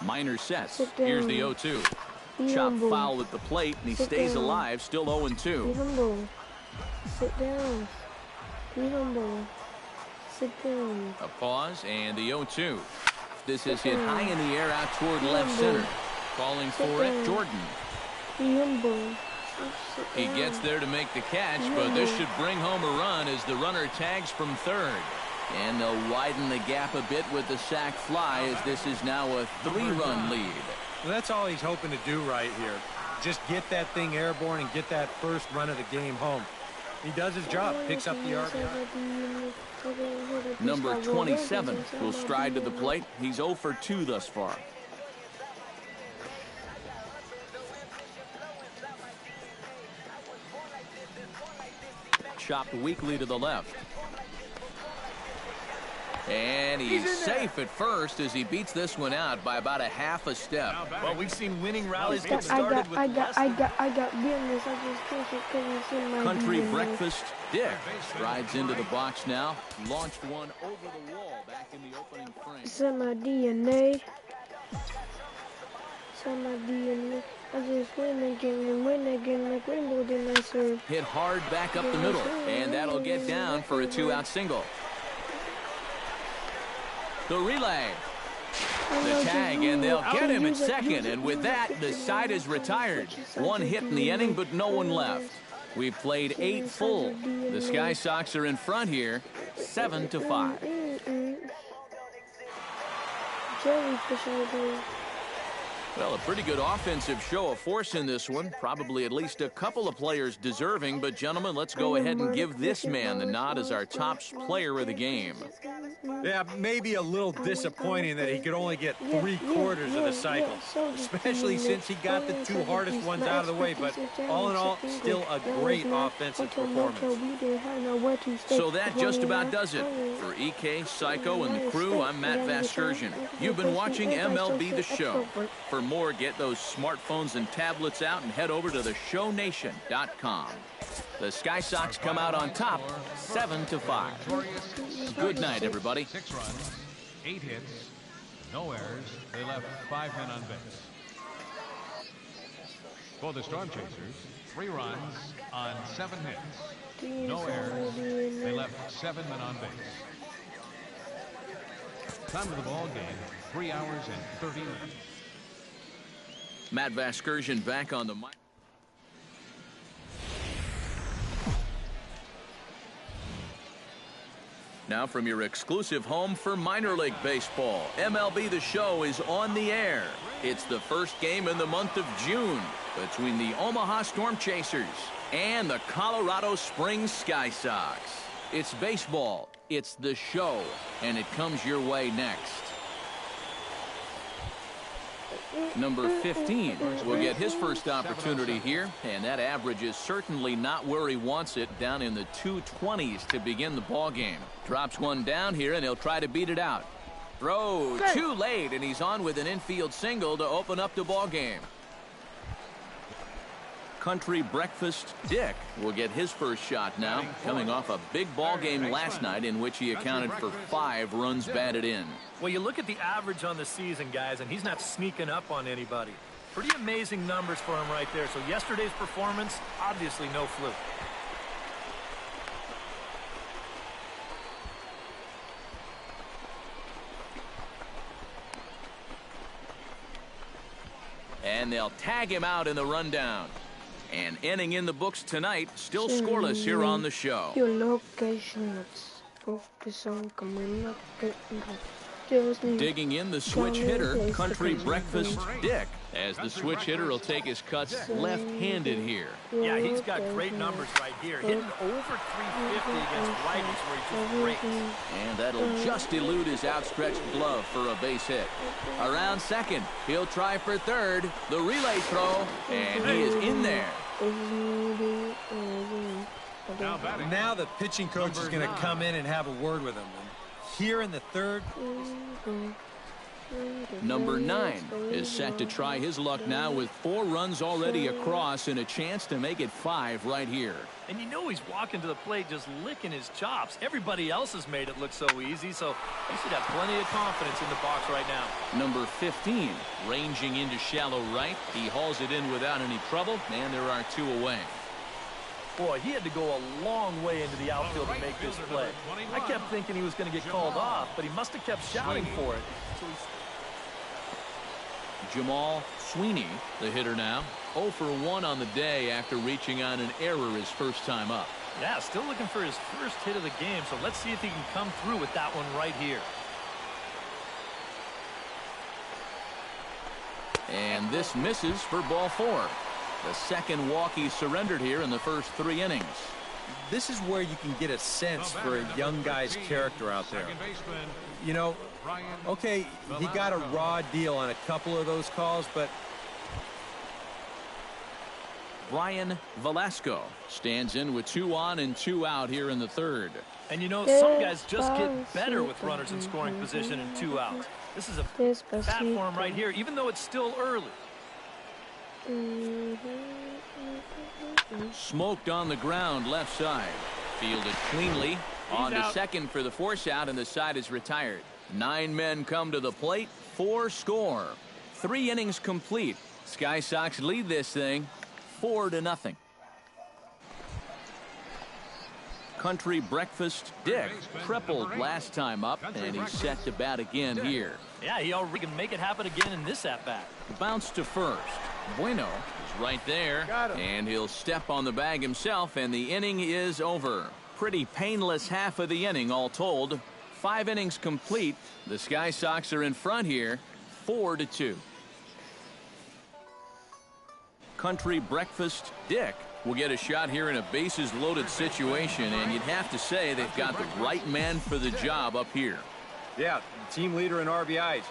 Minor sets. Here's the 0-2. Chop foul at the plate, and he stays alive, still 0-2. Sit down. Be humble. Sit down. A pause, and the 0-2. This is hit high in the air out toward left center. Calling for it, Jordan. He gets there to make the catch, but this should bring home a run as the runner tags from third. And they'll widen the gap a bit with the sac fly, as this is now a 3-run lead. Well, that's all he's hoping to do right here. Just get that thing airborne and get that first run of the game home. He does his job, picks up the RBI. Number 27 will stride to the plate. He's 0 for 2 thus far. Chopped weakly to the left. And he's safe at first as he beats this one out by about a half a step. Well, we've seen winning rallies get started with I got business. I just can't because it's in my Country DNA. Breakfast Dick rides into the box now. Launched one over the wall back in the opening frame. It's in my DNA. It's in my DNA. I just win again like Rainbow didn't I serve. Hit hard back up the middle, and that'll get down for a 2-out single. The relay. The tag, and they'll get him at second, and with that, the side is retired. 1 hit in the inning, but no one left. We played 8 full. The Sky Sox are in front here, 7-5. Well, a pretty good offensive show of force in this one. Probably at least a couple of players deserving. But, gentlemen, let's go ahead and give this man the nod as our top player of the game. Yeah, maybe a little disappointing that he could only get 3/4 of the cycle, especially since he got the 2 hardest ones out of the way. But all in all, still a great offensive performance. So that just about does it. For EK, Psycho, and the crew, I'm Matt Vasgersian. You've been watching MLB The Show. For more, get those smartphones and tablets out and head over to theshownation.com. The Sky Sox come out on top, 7-5. Good night, everybody. 6 runs, 8 hits, no errors. They left 5 men on base. For the Storm Chasers, 3 runs on 7 hits, no errors. They left 7 men on base. Time of the ball game, 3 hours and 30 minutes. Matt Vasgersian back on the mic. Now from your exclusive home for minor league baseball, MLB The Show is on the air. It's the first game in the month of June between the Omaha Storm Chasers and the Colorado Springs Sky Sox. It's baseball, it's The Show, and it comes your way next. Number 15 will get his first opportunity here, and that average is certainly not where he wants it, down in the 220s to begin the ball game. Drops one down here, and he'll try to beat it out. Throw too late, and he's on with an infield single to open up the ball game. Country Breakfast Dick will get his first shot now, coming off a big ball game last night in which he accounted for 5 runs batted in. Well, you look at the average on the season, guys, and he's not sneaking up on anybody. Pretty amazing numbers for him right there. So yesterday's performance, obviously no fluke. And they'll tag him out in the rundown. An inning in the books tonight, still scoreless here on the show. Your location, let's focus on coming up. Digging in the switch hitter, Country Breakfast Dick, as the switch hitter will take his cuts left-handed here. Yeah, he's got great numbers right here. Hitting over 350 against righties where he just breaks. And that'll just elude his outstretched glove for a base hit. Around second, he'll try for third. The relay throw, and he is in there. Now the pitching coach is going to come in and have a word with him. Here in the third. Number 9 is set to try his luck now with 4 runs already across and a chance to make it 5 right here. And you know he's walking to the plate just licking his chops. Everybody else has made it look so easy, so he should have plenty of confidence in the box right now. Number 15, ranging into shallow right. He hauls it in without any trouble, and there are 2 away. Boy, he had to go a long way into the outfield to make this play. I kept thinking he was going to get called off, but he must have kept shouting for it. Jamal Sweeney, the hitter now, 0 for 1 on the day after reaching on an error his first time up. Yeah, still looking for his first hit of the game, so let's see if he can come through with that one right here. And this misses for ball 4. The second walk he surrendered here in the first 3 innings. This is where you can get a sense for a young guy's character out there. You know, okay, he got a raw deal on a couple of those calls, but Brian Velasco stands in with 2 on and 2 out here in the third. And you know, some guys just get better with runners in scoring position and 2 outs. This is a bat for him right here, even though it's still early. Smoked on the ground left side. Fielded cleanly. On to second for the force out, and the side is retired. 9 men come to the plate. 4 score. 3 innings complete. Sky Sox lead this thing 4-0. Country Breakfast Dick tripled last time up, and he's set to bat again here. Yeah, he already can make it happen again in this at-bat. Bounce to first. Bueno is right there, and he'll step on the bag himself, and the inning is over. Pretty painless half of the inning all told. 5 innings complete. The Sky Sox are in front here, 4-2. Country Breakfast Dick will get a shot here in a bases-loaded situation, and you'd have to say they've got the right man for the job up here. Yeah, team leader in RBIs.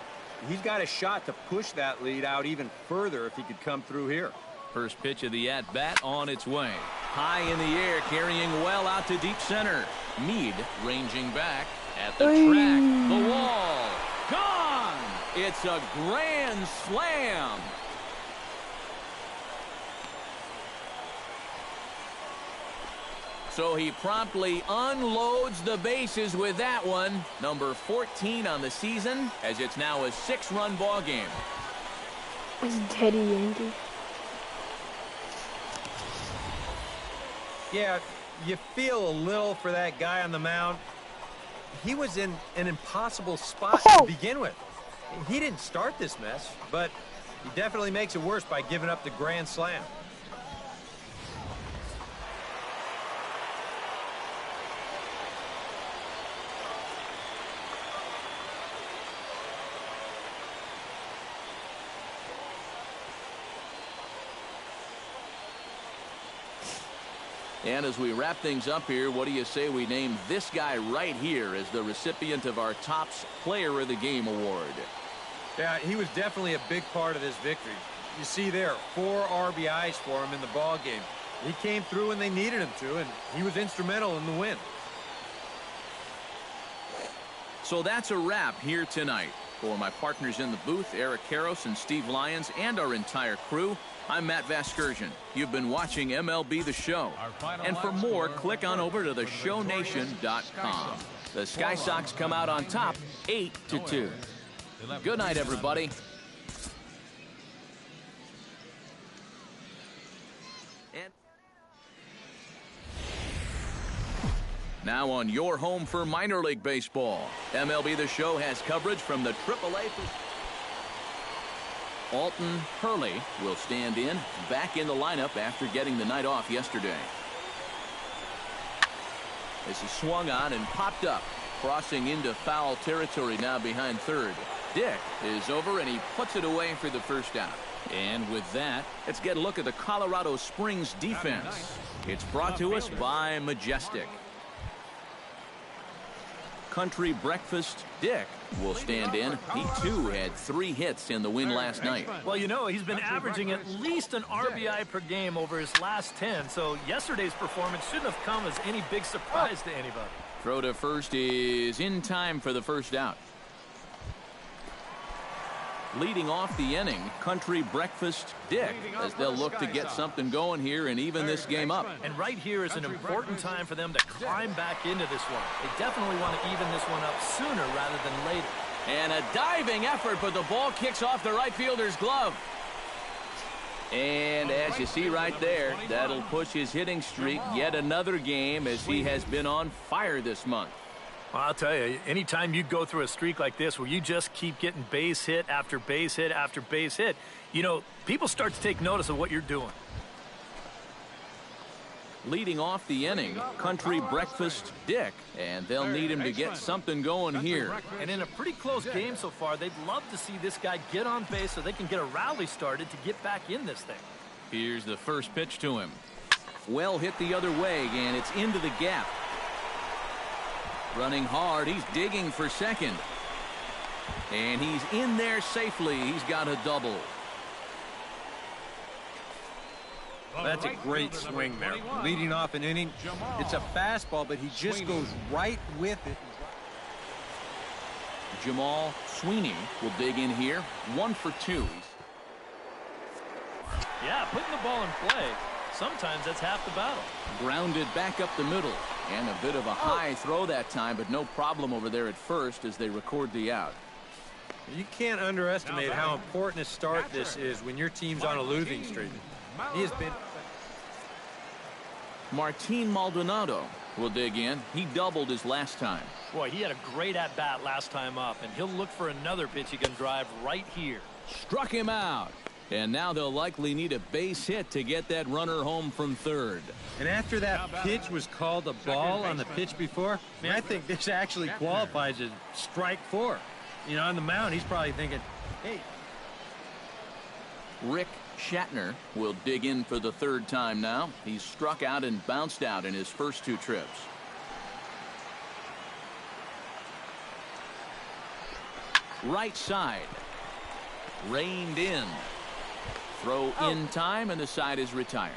He's got a shot to push that lead out even further if he could come through here. First pitch of the at-bat on its way. High in the air, carrying well out to deep center. Meade ranging back at the track. The wall. Gone! It's a grand slam. So he promptly unloads the bases with that one. Number 14 on the season, as it's now a 6-run ball game. It's Teddy Yankee. Yeah, you feel a little for that guy on the mound. He was in an impossible spot to begin with. He didn't start this mess, but he definitely makes it worse by giving up the grand slam. And as we wrap things up here, what do you say we name this guy right here as the recipient of our Topps Player of the Game award? Yeah, he was definitely a big part of this victory. You see there, 4 RBIs for him in the ball game. He came through when they needed him to, and he was instrumental in the win. So that's a wrap here tonight. For my partners in the booth, Eric Karros and Steve Lyons, and our entire crew, I'm Matt Vasgersian. You've been watching MLB The Show. And for more, click on over to theshownation.com. The Sky Sox come out on top, 8-2. Good night, everybody. Now on your home for minor league baseball, MLB The Show has coverage from the AAA. Alton Hurley will stand in, back in the lineup after getting the night off yesterday. This is swung on and popped up, crossing into foul territory now behind third. Dick is over and he puts it away for the first out. And with that, let's get a look at the Colorado Springs defense. It's brought to us by Majestic. Country Breakfast Dick will stand in. He too had 3 hits in the win last night. Well, you know, he's been averaging at least an RBI per game over his last 10, so yesterday's performance shouldn't have come as any big surprise to anybody. Throw to first is in time for the first out. Leading off the inning, Country Breakfast Dick, as they'll look to get something going here and even this game up. And right here is an important time for them to climb back into this one. They definitely want to even this one up sooner rather than later. And a diving effort, but the ball kicks off the right fielder's glove. And as you see right there, that'll push his hitting streak yet another game as he has been on fire this month. Well, I'll tell you, anytime you go through a streak like this where you just keep getting base hit after base hit after base hit, you know, people start to take notice of what you're doing. Leading off the inning, Country Breakfast Dick, and they'll need him to get something going here. And in a pretty close game so far, they'd love to see this guy get on base so they can get a rally started to get back in this thing. Here's the first pitch to him. Well hit the other way, and it's into the gap. Running hard, he's digging for second. And he's in there safely. He's got a double. That's a great swing there. Leading off an inning, it's a fastball, but he just goes right with it. Jamal Sweeney will dig in here. 1 for 2. Yeah, putting the ball in play. Sometimes that's half the battle. Grounded back up the middle. And a bit of a high throw that time, but no problem over there at first as they record the out. You can't underestimate how important a start this is when your team's on a losing streak. He has been... Martin Maldonado will dig in. He doubled his last time. Boy, he had a great at-bat last time up, and he'll look for another pitch he can drive right here. Struck him out. And now they'll likely need a base hit to get that runner home from third. And after that pitch was called a ball on the pitch before, I think this actually qualifies as strike 4. You know, on the mound, he's probably thinking, hey. Rick Shatner will dig in for the third time now. He's struck out and bounced out in his first 2 trips. Right side. Reined in. Throw in time, and the side is retired.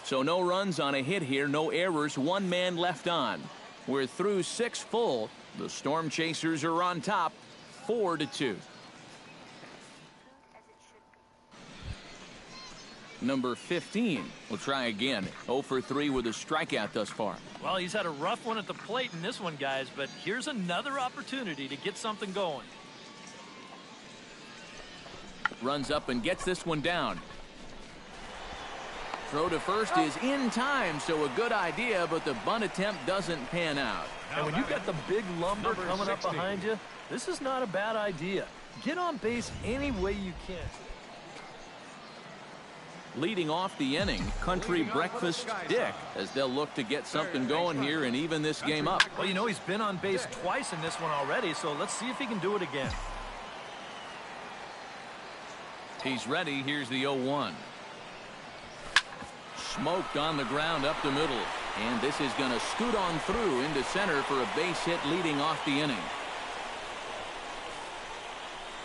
So no runs on a hit here, no errors, 1 man left on. We're through 6 full. The Storm Chasers are on top, 4-2. Number 15 will try again. 0 for 3 with a strikeout thus far. Well, he's had a rough one at the plate in this one, guys, but here's another opportunity to get something going. Runs up and gets this one down. Throw to first is in time, so a good idea, but the bunt attempt doesn't pan out. And when you've got the big lumber coming up behind you, this is not a bad idea. Get on base any way you can. Leading off the inning, Country Breakfast Dick, as they'll look to get something going here and even this game up. Well, you know, he's been on base twice in this one already, so let's see if he can do it again. He's ready. Here's the 0-1. Smoked on the ground up the middle. And this is going to scoot on through into center for a base hit leading off the inning.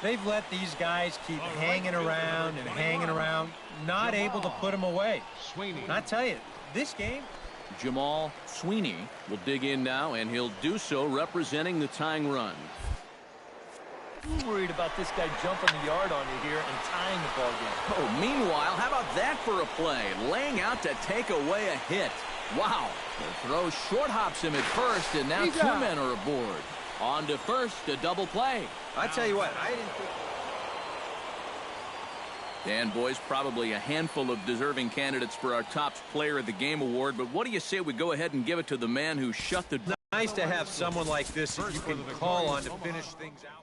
They've let these guys keep hanging around and hanging around, not able to put them away. And I tell you, this game. Jamal Sweeney will dig in now, and he'll do so representing the tying run. I'm worried about this guy jumping the yard on you here and tying the ball game. Oh, meanwhile, how about that for a play? Laying out to take away a hit. Wow. The throw short hops him at first, and now 2 men are aboard. On to first, a double play. I tell you what, I didn't think. And, boys, probably a handful of deserving candidates for our top player of the game award, but what do you say we go ahead and give it to the man who shut the... Nice to have someone like this that you can call on to finish things out.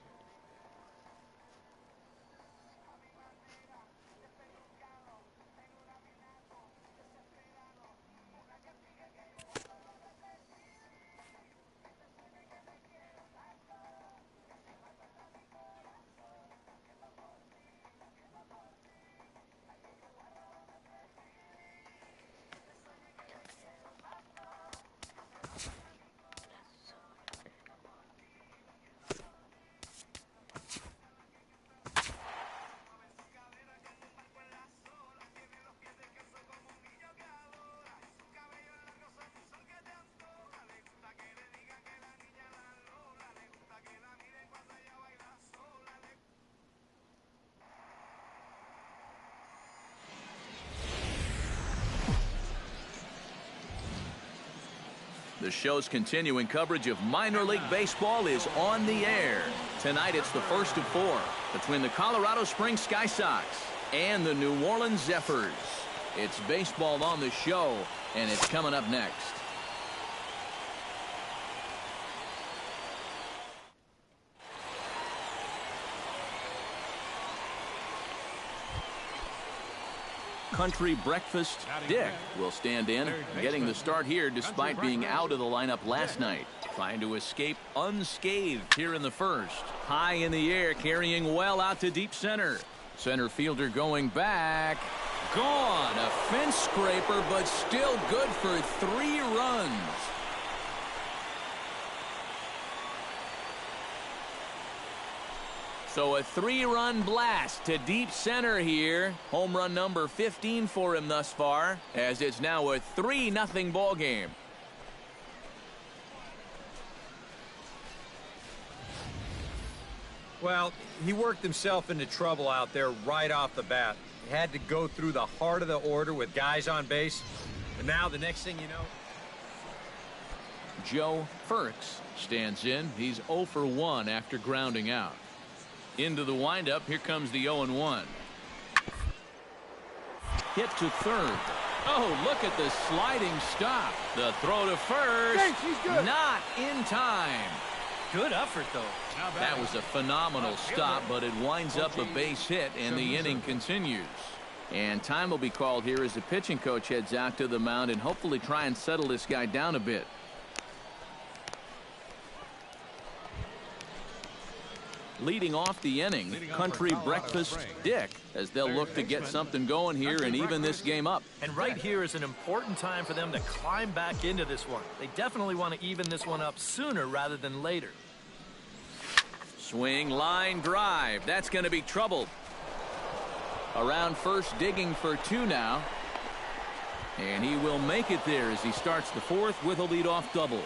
The show's continuing coverage of minor league baseball is on the air. Tonight it's the first of 4 between the Colorado Springs Sky Sox and the New Orleans Zephyrs. It's baseball on the show, and it's coming up next. Country Breakfast Dick will stand in, getting the start here despite being out of the lineup last night. Trying to escape unscathed here in the first. High in the air, carrying well out to deep center. Center fielder going back. Gone. A fence scraper, but still good for 3 runs. So a 3-run blast to deep center here. Home run number 15 for him thus far, as it's now a 3-0 ball game. Well, he worked himself into trouble out there right off the bat. He had to go through the heart of the order with guys on base. But now the next thing you know. Joe Ferks stands in. He's 0 for 1 after grounding out. Into the windup. Here comes the 0-1. Hit to third. Oh, look at the sliding stop. The throw to first. Not in time. Good effort, though. That was a phenomenal stop, but it winds up a base hit, and the inning continues. And time will be called here as the pitching coach heads out to the mound and hopefully try and settle this guy down a bit. Leading off the inning, Country Breakfast Dick, as they'll look to get something going here and even this game up. And right here is an important time for them to climb back into this one. They definitely want to even this one up sooner rather than later. Swing, line, drive. That's going to be trouble. Around first, digging for two now. And he will make it there as he starts the fourth with a leadoff double.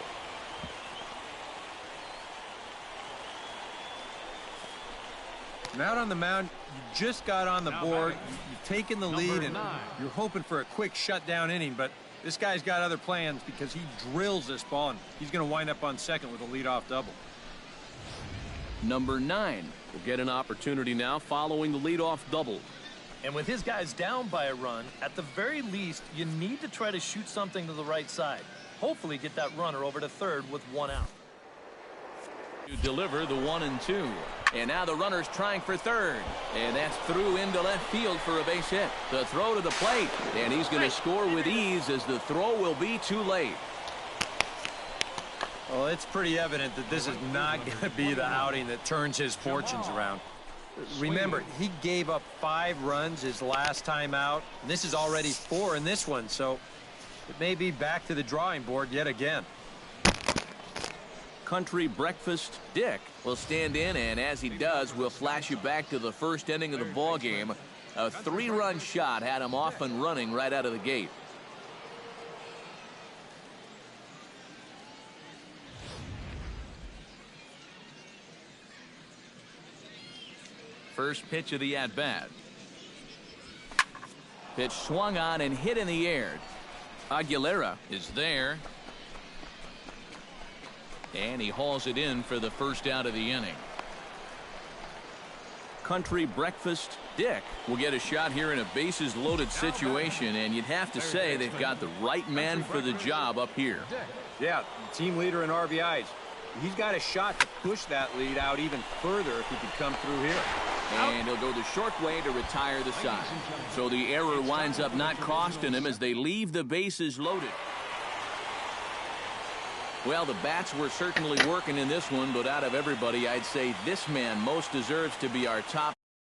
And out on the mound, you just got on the board. You've taken the lead, and you're hoping for a quick shutdown inning. But this guy's got other plans because he drills this ball, and he's going to wind up on second with a leadoff double. Number 9 will get an opportunity now following the leadoff double. And with his guys down by a run, at the very least, you need to try to shoot something to the right side. Hopefully get that runner over to third with one out. To deliver the 1-2. And now the runner's trying for third. And that's through into left field for a base hit. The throw to the plate. And he's going to score with ease as the throw will be too late. Well, it's pretty evident that this is not going to be the outing that turns his fortunes around. Remember, he gave up 5 runs his last time out. And this is already 4 in this one, so it may be back to the drawing board yet again. Country Breakfast Dick will stand in, and as he does, we'll flash you back to the first inning of the ball game. A 3-run shot had him off and running right out of the gate. First pitch of the at-bat. Pitch swung on and hit in the air. Aguilera is there. And he hauls it in for the first out of the inning. Country Breakfast Dick will get a shot here in a bases-loaded situation, and you'd have to say they've got the right man for the job up here. Yeah, team leader in RBIs. He's got a shot to push that lead out even further if he could come through here. And he'll go the short way to retire the side. So the error winds up not costing him as they leave the bases loaded. Well, the bats were certainly working in this one, but out of everybody, I'd say this man most deserves to be our top